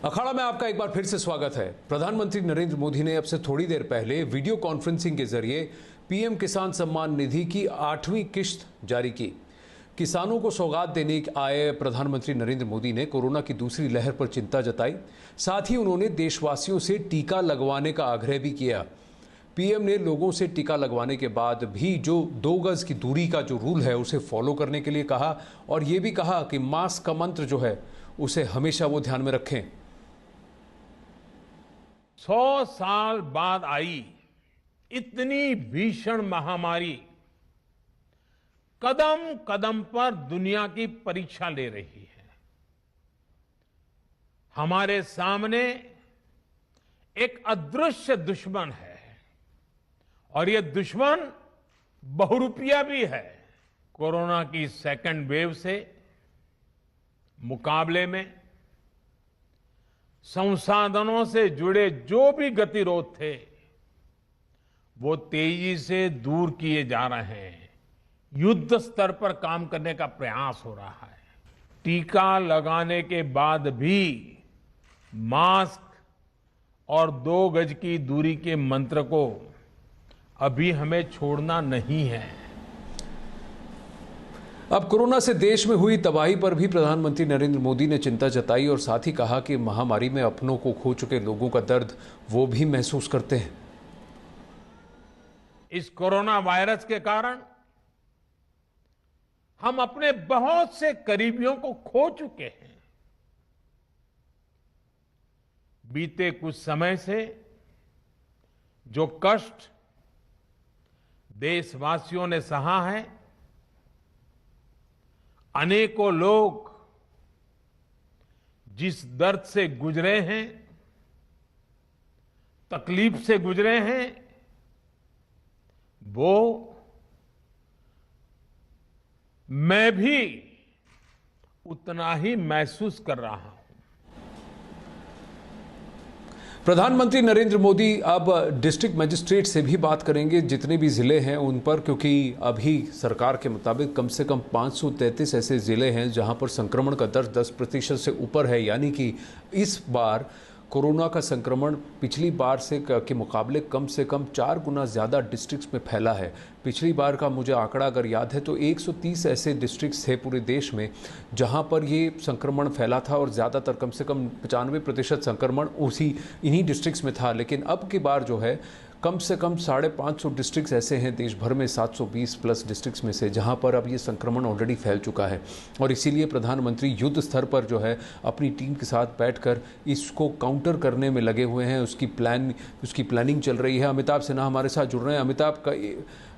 अखाड़ा में आपका एक बार फिर से स्वागत है। प्रधानमंत्री नरेंद्र मोदी ने अब से थोड़ी देर पहले वीडियो कॉन्फ्रेंसिंग के जरिए पीएम किसान सम्मान निधि की 8वीं किश्त जारी की। किसानों को सौगात देने आए प्रधानमंत्री नरेंद्र मोदी ने कोरोना की दूसरी लहर पर चिंता जताई। साथ ही उन्होंने देशवासियों से टीका लगवाने का आग्रह भी किया। पीएम ने लोगों से टीका लगवाने के बाद भी जो 2 गज की दूरी का जो रूल है उसे फॉलो करने के लिए कहा और ये भी कहा कि मास्क का मंत्र जो है उसे हमेशा वो ध्यान में रखें। 100 साल बाद आई इतनी भीषण महामारी कदम कदम पर दुनिया की परीक्षा ले रही है। हमारे सामने एक अदृश्य दुश्मन है और ये दुश्मन बहुरूपिया भी है। कोरोना की सेकंड वेव से मुकाबले में संसाधनों से जुड़े जो भी गतिरोध थे वो तेजी से दूर किए जा रहे हैं। युद्ध स्तर पर काम करने का प्रयास हो रहा है। टीका लगाने के बाद भी मास्क और 2 गज की दूरी के मंत्र को अभी हमें छोड़ना नहीं है। अब कोरोना से देश में हुई तबाही पर भी प्रधानमंत्री नरेंद्र मोदी ने चिंता जताई और साथ ही कहा कि महामारी में अपनों को खो चुके लोगों का दर्द वो भी महसूस करते हैं। इस कोरोना वायरस के कारण हम अपने बहुत से करीबियों को खो चुके हैं। बीते कुछ समय से जो कष्ट देशवासियों ने सहा है, अनेकों लोग जिस दर्द से गुजरे हैं, तकलीफ से गुजरे हैं, वो मैं भी उतना ही महसूस कर रहा हूं। प्रधानमंत्री नरेंद्र मोदी अब डिस्ट्रिक्ट मजिस्ट्रेट से भी बात करेंगे, जितने भी ज़िले हैं उन पर, क्योंकि अभी सरकार के मुताबिक कम से कम 533 ऐसे ज़िले हैं जहां पर संक्रमण का दर 10% से ऊपर है। यानी कि इस बार कोरोना का संक्रमण पिछली बार के मुकाबले कम से कम 4 गुना ज़्यादा डिस्ट्रिक्ट्स में फैला है। पिछली बार का मुझे आंकड़ा अगर याद है तो 130 ऐसे डिस्ट्रिक्ट्स थे पूरे देश में जहां पर ये संक्रमण फैला था और ज़्यादातर कम से कम 95% संक्रमण इन्हीं डिस्ट्रिक्ट्स में था। लेकिन अब की बार जो है कम से कम 550 डिस्ट्रिक्ट्स ऐसे हैं देश भर में, 720 प्लस डिस्ट्रिक्ट्स में से, जहां पर अब ये संक्रमण ऑलरेडी फैल चुका है। और इसीलिए प्रधानमंत्री युद्ध स्तर पर जो है अपनी टीम के साथ बैठकर इसको काउंटर करने में लगे हुए हैं। उसकी प्लानिंग चल रही है। अमिताभ सिन्हा हमारे साथ जुड़ रहे हैं। अमिताभ का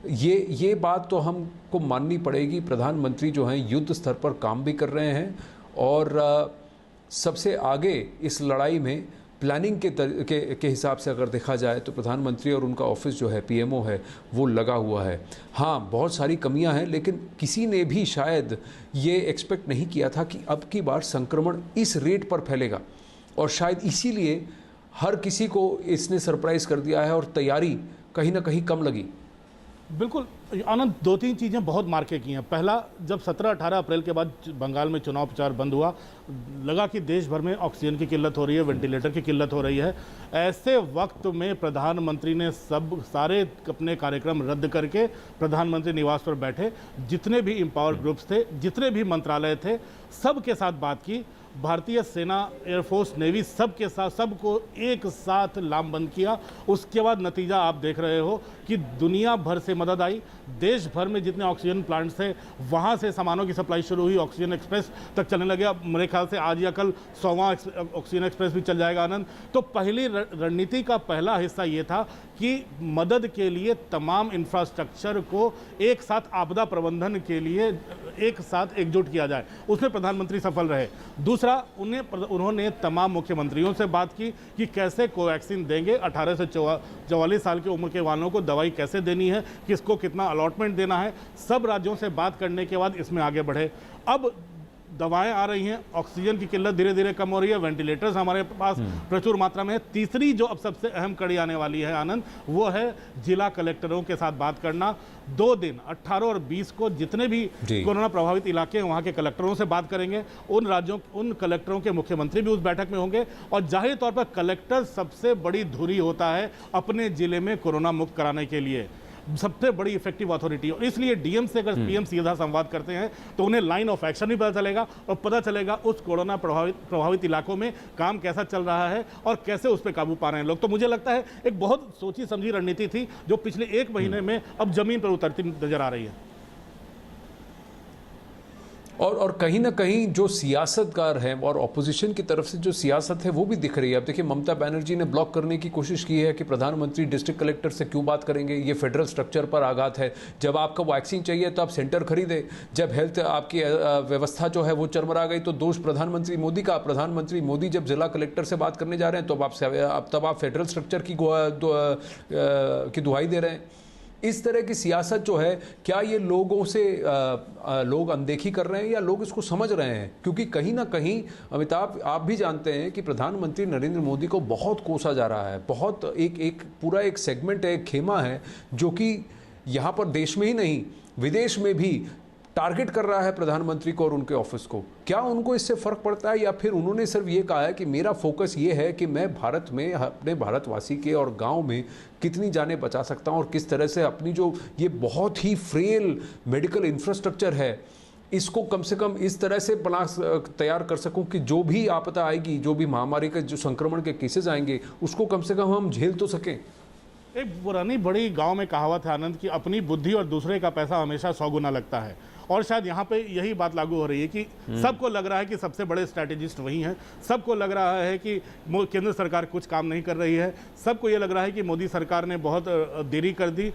ये बात तो हमको माननी पड़ेगी, प्रधानमंत्री जो हैं युद्ध स्तर पर काम भी कर रहे हैं और सबसे आगे इस लड़ाई में प्लानिंग के हिसाब से अगर देखा जाए तो प्रधानमंत्री और उनका ऑफिस जो है पीएमओ है वो लगा हुआ है। हाँ, बहुत सारी कमियां हैं, लेकिन किसी ने भी शायद ये एक्सपेक्ट नहीं किया था कि अब की बार संक्रमण इस रेट पर फैलेगा और शायद इसीलिए हर किसी को इसने सरप्राइज़ कर दिया है और तैयारी कहीं ना कहीं कम लगी। बिल्कुल आनंद, 2-3 चीज़ें बहुत मार्के की हैं। पहला, जब 17-18 अप्रैल के बाद बंगाल में चुनाव प्रचार बंद हुआ, लगा कि देश भर में ऑक्सीजन की किल्लत हो रही है, वेंटिलेटर की किल्लत हो रही है। ऐसे वक्त में प्रधानमंत्री ने सारे अपने कार्यक्रम रद्द करके प्रधानमंत्री निवास पर बैठे, जितने भी एम्पावर ग्रुप्स थे, जितने भी मंत्रालय थे, सबके साथ बात की। भारतीय सेना, एयरफोर्स, नेवी सबके साथ, सबको एक साथ लामबंद किया। उसके बाद नतीजा आप देख रहे हो कि दुनिया भर से मदद आई। देश भर में जितने ऑक्सीजन प्लांट्स थे वहाँ से सामानों की सप्लाई शुरू हुई, ऑक्सीजन एक्सप्रेस तक चलने लगे। अब मेरे ख्याल से आज या कल 100वां ऑक्सीजन एक्सप्रेस भी चल जाएगा। आनंद, तो पहली रणनीति का पहला हिस्सा ये था कि मदद के लिए तमाम इंफ्रास्ट्रक्चर को एक साथ आपदा प्रबंधन के लिए एक साथ एकजुट किया जाए। उसमें प्रधानमंत्री सफल रहे। दूसरा, उन्होंने तमाम मुख्यमंत्रियों से बात की कि कैसे कोवैक्सीन देंगे, 18 से 44 साल की उम्र के वालों को दवाई कैसे देनी है, किसको कितना अलॉटमेंट देना है। सब राज्यों से बात करने के बाद इसमें आगे बढ़े। अब दवाएं आ रही हैं, ऑक्सीजन की किल्लत धीरे धीरे कम हो रही है, वेंटिलेटर्स हमारे पास प्रचुर मात्रा में है। तीसरी जो अब सबसे अहम कड़ी आने वाली है आनंद, वो है जिला कलेक्टरों के साथ बात करना। 2 दिन 18 और 20 को जितने भी कोरोना प्रभावित इलाके हैं वहां के कलेक्टरों से बात करेंगे। उन कलेक्टरों के मुख्यमंत्री भी उस बैठक में होंगे और जाहिर तौर पर कलेक्टर सबसे बड़ी धुरी होता है अपने जिले में कोरोना मुक्त कराने के लिए, सबसे बड़ी इफेक्टिव अथॉरिटी। और इसलिए डीएम से अगर पीएम सीधा संवाद करते हैं तो उन्हें लाइन ऑफ एक्शन भी पता चलेगा और पता चलेगा उस कोरोना प्रभावित इलाकों में काम कैसा चल रहा है और कैसे उस पर काबू पा रहे हैं लोग। तो मुझे लगता है एक बहुत सोची समझी रणनीति थी जो पिछले 1 महीने में अब जमीन पर उतरती नजर आ रही है। और कहीं ना कहीं जो सियासतकार हैं और ऑपोजिशन की तरफ से जो सियासत है वो भी दिख रही है। अब देखिए, ममता बनर्जी ने ब्लॉक करने की कोशिश की है कि प्रधानमंत्री डिस्ट्रिक्ट कलेक्टर से क्यों बात करेंगे, ये फेडरल स्ट्रक्चर पर आघात है। जब आपको वैक्सीन चाहिए तो आप सेंटर खरीदे, जब हेल्थ आपकी व्यवस्था जो है वो चरमरा गई तो दोष प्रधानमंत्री मोदी का। प्रधानमंत्री मोदी जब जिला कलेक्टर से बात करने जा रहे हैं तब आप फेडरल स्ट्रक्चर की दुहाई दे रहे हैं। इस तरह की सियासत जो है, क्या ये लोगों से लोग अनदेखी कर रहे हैं या लोग इसको समझ रहे हैं? क्योंकि कहीं ना कहीं अमिताभ, आप भी जानते हैं कि प्रधानमंत्री नरेंद्र मोदी को बहुत कोसा जा रहा है। बहुत एक पूरा एक सेगमेंट है, एक खेमा है जो कि यहाँ पर देश में ही नहीं विदेश में भी टारगेट कर रहा है प्रधानमंत्री को और उनके ऑफिस को। क्या उनको इससे फर्क पड़ता है या फिर उन्होंने सिर्फ ये कहा है कि मेरा फोकस ये है कि मैं भारत में अपने भारतवासी के और गांव में कितनी जानें बचा सकता हूं और किस तरह से अपनी जो ये बहुत ही फ्रेल मेडिकल इंफ्रास्ट्रक्चर है इसको कम से कम इस तरह से तैयार कर सकूं कि जो भी आपदा आएगी, जो भी महामारी के जो संक्रमण के केसेस आएंगे उसको कम से कम हम झेल तो सकें। एक पुरानी बड़ी गांव में कहावत है आनंद की, अपनी बुद्धि और दूसरे का पैसा हमेशा 100 गुना लगता है। और शायद यहाँ पे यही बात लागू हो रही है कि सबको लग रहा है कि सबसे बड़े स्ट्रैटेजिस्ट वही हैं, सबको लग रहा है कि केंद्र सरकार कुछ काम नहीं कर रही है, सबको ये लग रहा है कि मोदी सरकार ने बहुत देरी कर दी।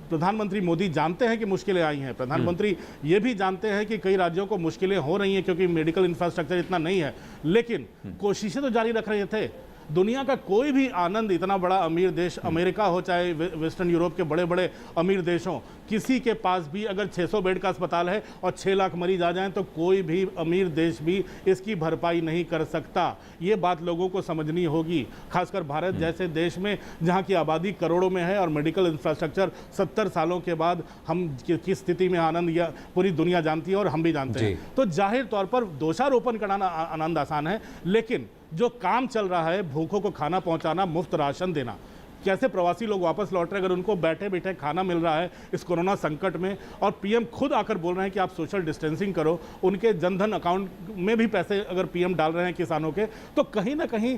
प्रधानमंत्री मोदी जानते हैं कि मुश्किलें आई हैं, प्रधानमंत्री ये भी जानते हैं कि कई राज्यों को मुश्किलें हो रही हैं क्योंकि मेडिकल इंफ्रास्ट्रक्चर इतना नहीं है, लेकिन कोशिशें तो जारी रख रहे थे। दुनिया का कोई भी आनंद इतना बड़ा अमीर देश, अमेरिका हो चाहे वेस्टर्न यूरोप के बड़े बड़े अमीर देशों, किसी के पास भी अगर 600 बेड का अस्पताल है और 6 लाख मरीज आ जाएं तो कोई भी अमीर देश भी इसकी भरपाई नहीं कर सकता। ये बात लोगों को समझनी होगी, खासकर भारत जैसे देश में जहां की आबादी करोड़ों में है और मेडिकल इंफ्रास्ट्रक्चर 70 सालों के बाद हम किस स्थिति में आनंद या पूरी दुनिया जानती है और हम भी जानते हैं। तो जाहिर तौर पर दोषारोपण करना आनंद आसान है, लेकिन जो काम चल रहा है, भूखों को खाना पहुंचाना, मुफ्त राशन देना, कैसे प्रवासी लोग वापस लौट रहे हैं, अगर उनको बैठे बैठे खाना मिल रहा है इस कोरोना संकट में, और पीएम खुद आकर बोल रहे हैं कि आप सोशल डिस्टेंसिंग करो, उनके जनधन अकाउंट में भी पैसे अगर पीएम डाल रहे हैं किसानों के, तो कहीं ना कहीं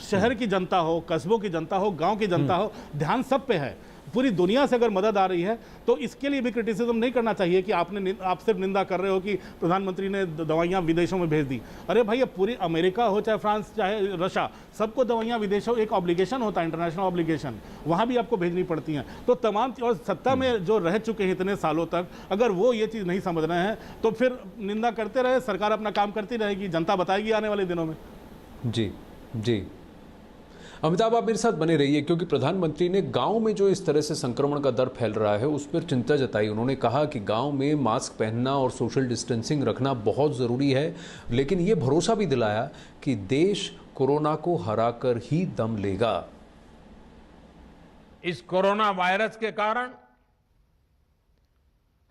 शहर की जनता हो, कस्बों की जनता हो, गांव की जनता हो, ध्यान सब पे है। पूरी दुनिया से अगर मदद आ रही है तो इसके लिए भी क्रिटिसिज्म नहीं करना चाहिए कि आप सिर्फ निंदा कर रहे हो कि प्रधानमंत्री ने दवाइयां विदेशों में भेज दी। अरे भाई, अब पूरी अमेरिका हो चाहे फ्रांस चाहे रशिया, सबको दवाइयां विदेशों, एक ऑब्लिगेशन होता है, इंटरनेशनल ऑब्लिगेशन, वहां भी आपको भेजनी पड़ती हैं। तो तमाम, और सत्ता में जो रह चुके हैं इतने सालों तक, अगर वो ये चीज़ नहीं समझ रहे हैं तो फिर निंदा करते रहे, सरकार अपना काम करती रहेगी, जनता बताएगी आने वाले दिनों में। जी जी, अमिताभ, आप मेरे साथ बने रहिए, क्योंकि प्रधानमंत्री ने गांव में जो इस तरह से संक्रमण का दर फैल रहा है उस पर चिंता जताई। उन्होंने कहा कि गांव में मास्क पहनना और सोशल डिस्टेंसिंग रखना बहुत ज़रूरी है, लेकिन ये भरोसा भी दिलाया कि देश कोरोना को हराकर ही दम लेगा। इस कोरोना वायरस के कारण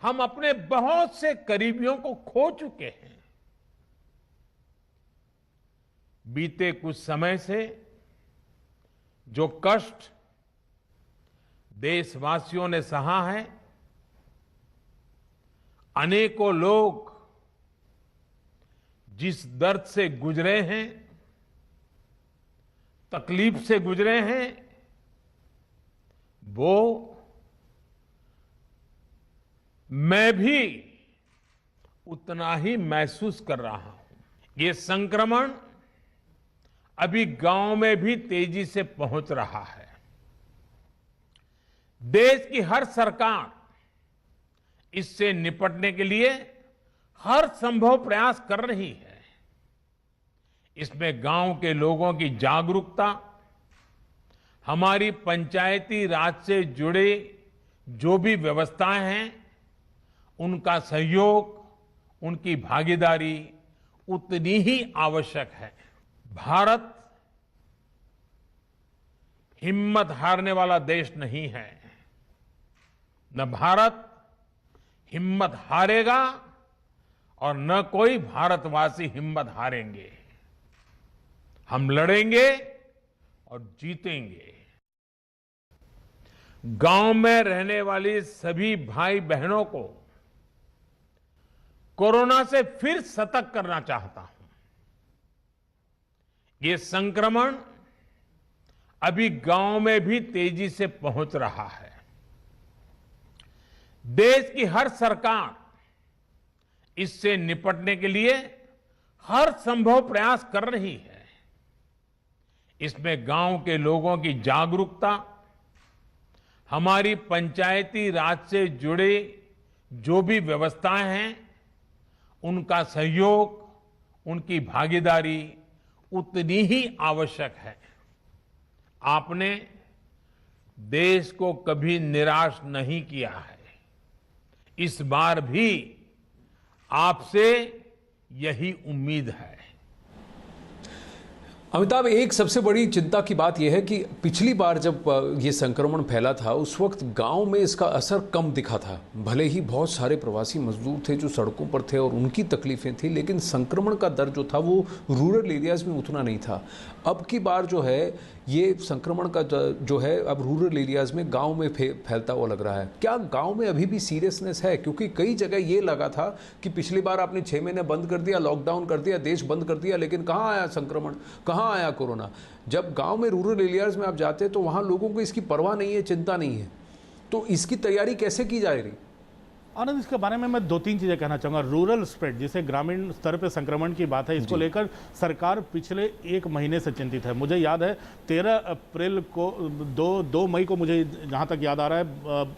हम अपने बहुत से करीबियों को खो चुके हैं। बीते कुछ समय से जो कष्ट देशवासियों ने सहा है, अनेकों लोग जिस दर्द से गुजरे हैं, तकलीफ से गुजरे हैं, वो मैं भी उतना ही महसूस कर रहा हूं। ये संक्रमण अभी गांव में भी तेजी से पहुंच रहा है। देश की हर सरकार इससे निपटने के लिए हर संभव प्रयास कर रही है। इसमें गांव के लोगों की जागरूकता, हमारी पंचायती राज से जुड़े जो भी व्यवस्थाएं हैं उनका सहयोग उनकी भागीदारी उतनी ही आवश्यक है। भारत हिम्मत हारने वाला देश नहीं है। न भारत हिम्मत हारेगा और न कोई भारतवासी हिम्मत हारेंगे। हम लड़ेंगे और जीतेंगे। गांव में रहने वाली सभी भाई बहनों को कोरोना से फिर सतर्क करना चाहता हूं। ये संक्रमण अभी गांव में भी तेजी से पहुंच रहा है। देश की हर सरकार इससे निपटने के लिए हर संभव प्रयास कर रही है। इसमें गांव के लोगों की जागरूकता, हमारी पंचायती राज से जुड़े जो भी व्यवस्थाएं हैं, उनका सहयोग, उनकी भागीदारी उतनी ही आवश्यक है। आपने देश को कभी निराश नहीं किया है। इस बार भी आपसे यही उम्मीद है। अमिताभ, एक सबसे बड़ी चिंता की बात यह है कि पिछली बार जब ये संक्रमण फैला था उस वक्त गांव में इसका असर कम दिखा था। भले ही बहुत सारे प्रवासी मजदूर थे जो सड़कों पर थे और उनकी तकलीफें थी, लेकिन संक्रमण का दर जो था वो रूरल एरियाज में उतना नहीं था। अब की बार जो है ये संक्रमण का जो है अब रूरल एरियाज में गांव में फैलता हुआ लग रहा है। क्या गांव में अभी भी सीरियसनेस है? क्योंकि कई जगह ये लगा था कि पिछली बार आपने 6 महीने बंद कर दिया, लॉकडाउन कर दिया, देश बंद कर दिया, लेकिन कहाँ आया संक्रमण, कहाँ आया कोरोना? जब गांव में रूरल एरियाज में आप जाते हैं तो वहाँ लोगों को इसकी परवाह नहीं है, चिंता नहीं है। तो इसकी तैयारी कैसे की जा रही? आनंद, इसके बारे में मैं 2-3 चीज़ें कहना चाहूँगा। रूरल स्प्रेड, जिसे ग्रामीण स्तर पे संक्रमण की बात है, इसको लेकर सरकार पिछले 1 महीने से चिंतित है। मुझे याद है 13 अप्रैल को 2 मई को, मुझे जहाँ तक याद आ रहा है,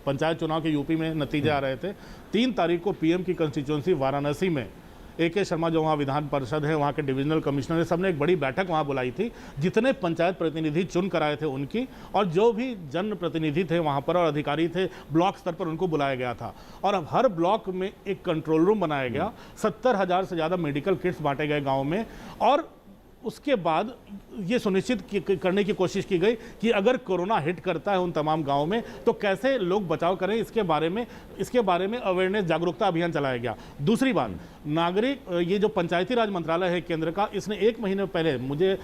पंचायत चुनाव के यूपी में नतीजे आ रहे थे। 3 तारीख को पीएम की कंस्टिट्यूंसी वाराणसी में AK शर्मा, जो वहाँ विधान परिषद है, वहाँ के डिविजनल कमिश्नर ने, सबने एक बड़ी बैठक वहाँ बुलाई थी। जितने पंचायत प्रतिनिधि चुन कर आए थे उनकी, और जो भी जन प्रतिनिधि थे वहाँ पर और अधिकारी थे ब्लॉक स्तर पर, उनको बुलाया गया था। और अब हर ब्लॉक में एक कंट्रोल रूम बनाया गया। 70,000 से ज़्यादा मेडिकल किट्स बांटे गए गाँव में। और उसके बाद ये सुनिश्चित करने की कोशिश की गई कि अगर कोरोना हिट करता है उन तमाम गांवों में तो कैसे लोग बचाव करें, इसके बारे में अवेयरनेस, जागरूकता अभियान चलाया गया। दूसरी बात, नागरिक, ये जो पंचायती राज मंत्रालय है केंद्र का, इसने 1 महीने पहले, मुझे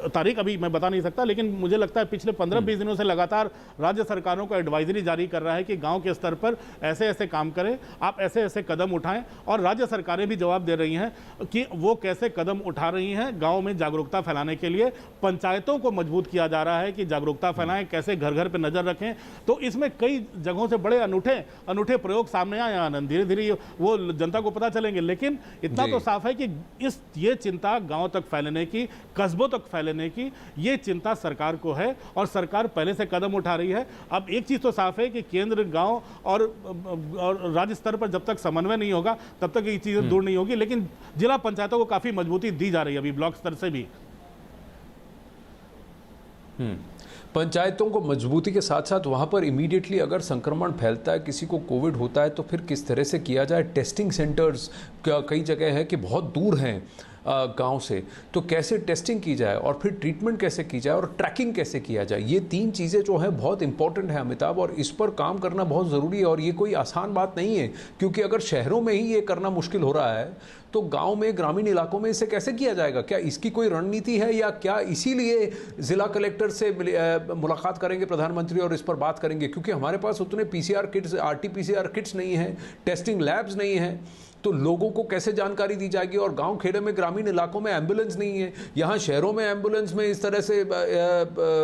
तारीख अभी मैं बता नहीं सकता, लेकिन मुझे लगता है पिछले 15-20 दिनों से लगातार राज्य सरकारों को एडवाइजरी जारी कर रहा है कि गाँव के स्तर पर ऐसे ऐसे काम करें, आप ऐसे ऐसे कदम उठाएं। और राज्य सरकारें भी जवाब दे रही हैं कि वो कैसे कदम उठा रही हैं गांव में जागरूकता फैलाने के लिए। पंचायतों को मजबूत किया जा रहा है कि जागरूकता फैलाएं, कैसे घर घर पे नजर रखें। तो इसमें कई जगहों से बड़े अनूठे प्रयोग सामने आए। आनंद, धीरे धीरे वो जनता को पता चलेंगे, लेकिन इतना तो साफ है कि ये चिंता गांव तक फैलने की, कस्बों तक फैलने की, ये चिंता सरकार को है और सरकार पहले से कदम उठा रही है। अब एक चीज तो साफ है कि केंद्र, गांव और राज्य स्तर पर जब तक समन्वय नहीं होगा तब तक ये चीजें दूर नहीं होगी। लेकिन जिला पंचायतों को काफी मजबूती दी जा रही है अभी ब्लॉक स्तर से भी। पंचायतों को मजबूती के साथ साथ वहाँ पर इमीडिएटली अगर संक्रमण फैलता है, किसी को कोविड होता है, तो फिर किस तरह से किया जाए। टेस्टिंग सेंटर्स कई जगह है कि बहुत दूर हैं गांव से, तो कैसे टेस्टिंग की जाए और फिर ट्रीटमेंट कैसे की जाए और ट्रैकिंग कैसे किया जाए। ये 3 चीज़ें जो हैं बहुत इंपॉर्टेंट है अमिताभ, और इस पर काम करना बहुत ज़रूरी है। और ये कोई आसान बात नहीं है, क्योंकि अगर शहरों में ही ये करना मुश्किल हो रहा है तो गांव में, ग्रामीण इलाकों में इसे कैसे किया जाएगा? क्या इसकी कोई रणनीति है, या क्या इसीलिए जिला कलेक्टर से मुलाकात करेंगे प्रधानमंत्री और इस पर बात करेंगे? क्योंकि हमारे पास उतने PCR किट्स, RT-PCR किट्स नहीं है, टेस्टिंग लैब्स नहीं है, तो लोगों को कैसे जानकारी दी जाएगी? और गांव खेड़े में, ग्रामीण इलाकों में एम्बुलेंस नहीं है। यहाँ शहरों में एम्बुलेंस में इस तरह से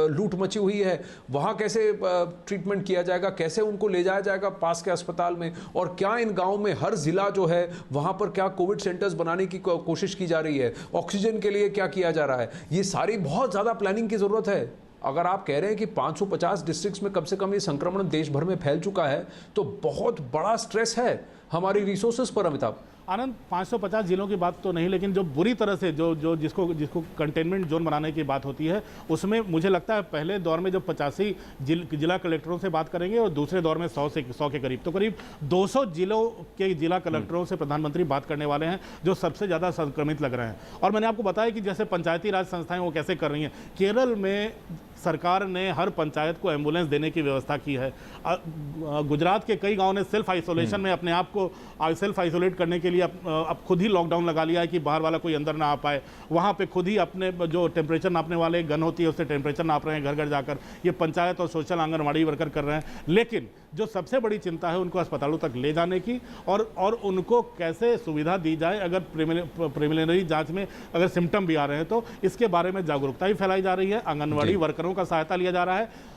लूट मची हुई है, वहाँ कैसे ट्रीटमेंट किया जाएगा? कैसे उनको ले जाया जाएगा पास के अस्पताल में? और क्या इन गाँव में हर जिला जो है वहाँ पर क्या कोविड सेंटर्स बनाने की कोशिश की जा रही है? ऑक्सीजन के लिए क्या किया जा रहा है? ये सारी बहुत ज़्यादा प्लानिंग की ज़रूरत है। अगर आप कह रहे हैं कि 550 डिस्ट्रिक्ट्स में कम से कम ये संक्रमण देश भर में फैल चुका है, तो बहुत बड़ा स्ट्रेस है हमारी रिसोर्सेज पर अमिताभ। आनंद 550 जिलों की बात तो नहीं, लेकिन जो बुरी तरह से जो जिसको कंटेनमेंट जोन बनाने की बात होती है, उसमें मुझे लगता है पहले दौर में जब 85 जिला कलेक्टरों से बात करेंगे और दूसरे दौर में 100 के करीब, तो करीब 200 जिलों के जिला कलेक्टरों से प्रधानमंत्री बात करने वाले हैं, जो सबसे ज़्यादा संक्रमित लग रहे हैं। और मैंने आपको बताया कि जैसे पंचायती राज संस्थाएं वो कैसे कर रही हैं। केरल में सरकार ने हर पंचायत को एम्बुलेंस देने की व्यवस्था की है। गुजरात के कई गांव ने सेल्फ आइसोलेशन में अपने आप को सेल्फ आइसोलेट करने के लिए अब खुद ही लॉकडाउन लगा लिया है कि बाहर वाला कोई अंदर ना आ पाए। वहाँ पे खुद ही अपने जो टेम्परेचर नापने वाले गन होती है उससे टेम्परेचर नाप रहे हैं घर घर जाकर। ये पंचायत और सोशल आंगनवाड़ी वर्कर कर रहे हैं। लेकिन जो सबसे बड़ी चिंता है उनको अस्पतालों तक ले जाने की और उनको कैसे सुविधा दी जाए अगर प्रिलिमिनरी जांच में अगर सिम्टम भी आ रहे हैं, तो इसके बारे में जागरूकता भी फैलाई जा रही है। आंगनवाड़ी वर्करों का सहायता लिया जा रहा है।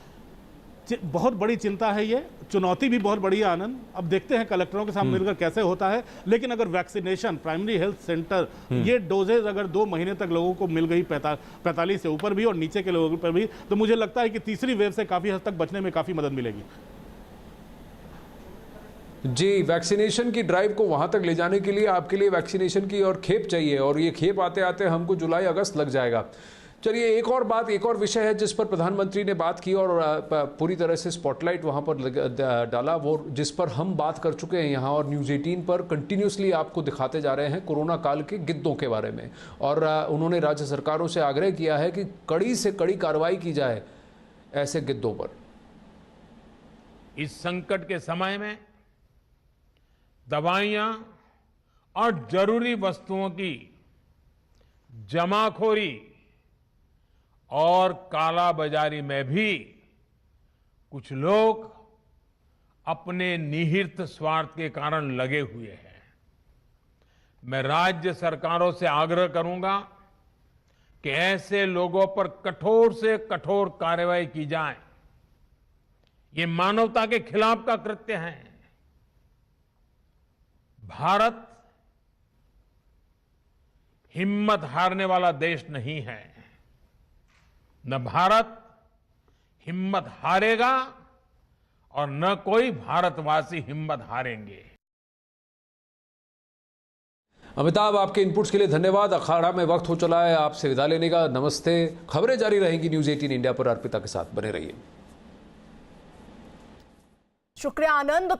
बहुत बड़ी चिंता है, ये चुनौती भी बहुत बड़ी है आनंद। अब देखते हैं कलेक्टरों के साथ मिलकर कैसे होता है। लेकिन अगर वैक्सीनेशन प्राइमरी हेल्थ सेंटर ये डोजेज अगर 2 महीने तक लोगों को मिल गई 45 से ऊपर भी और नीचे के लोगों पर भी, तो मुझे लगता है कि तीसरी वेव से काफी हद तक बचने में काफी मदद मिलेगी। जी, वैक्सीनेशन की ड्राइव को वहां तक ले जाने के लिए आपके लिए वैक्सीनेशन की और खेप चाहिए, और ये खेप आते आते हमको जुलाई अगस्त लग जाएगा। चलिए, एक और बात, एक और विषय है जिस पर प्रधानमंत्री ने बात की और पूरी तरह से स्पॉटलाइट वहां पर डाला, वो जिस पर हम बात कर चुके हैं यहाँ और न्यूज़ 18 पर कंटिन्यूसली आपको दिखाते जा रहे हैं, कोरोना काल के गिद्धों के बारे में। और उन्होंने राज्य सरकारों से आग्रह किया है कि कड़ी से कड़ी कार्रवाई की जाए ऐसे गिद्धों पर। इस संकट के समय में दवाइयां और जरूरी वस्तुओं की जमाखोरी और कालाबाजारी में भी कुछ लोग अपने निहित स्वार्थ के कारण लगे हुए हैं। मैं राज्य सरकारों से आग्रह करूंगा कि ऐसे लोगों पर कठोर से कठोर कार्रवाई की जाए। ये मानवता के खिलाफ का कृत्य है। भारत हिम्मत हारने वाला देश नहीं है। न भारत हिम्मत हारेगा और न कोई भारतवासी हिम्मत हारेंगे। अमिताभ, आपके इनपुट्स के लिए धन्यवाद। अखाड़ा में वक्त हो चला है आपसे विदा लेने का। नमस्ते। खबरें जारी रहेंगी न्यूज़ 18 इंडिया पर। अर्पिता के साथ बने रहिए। शुक्रिया आनंद।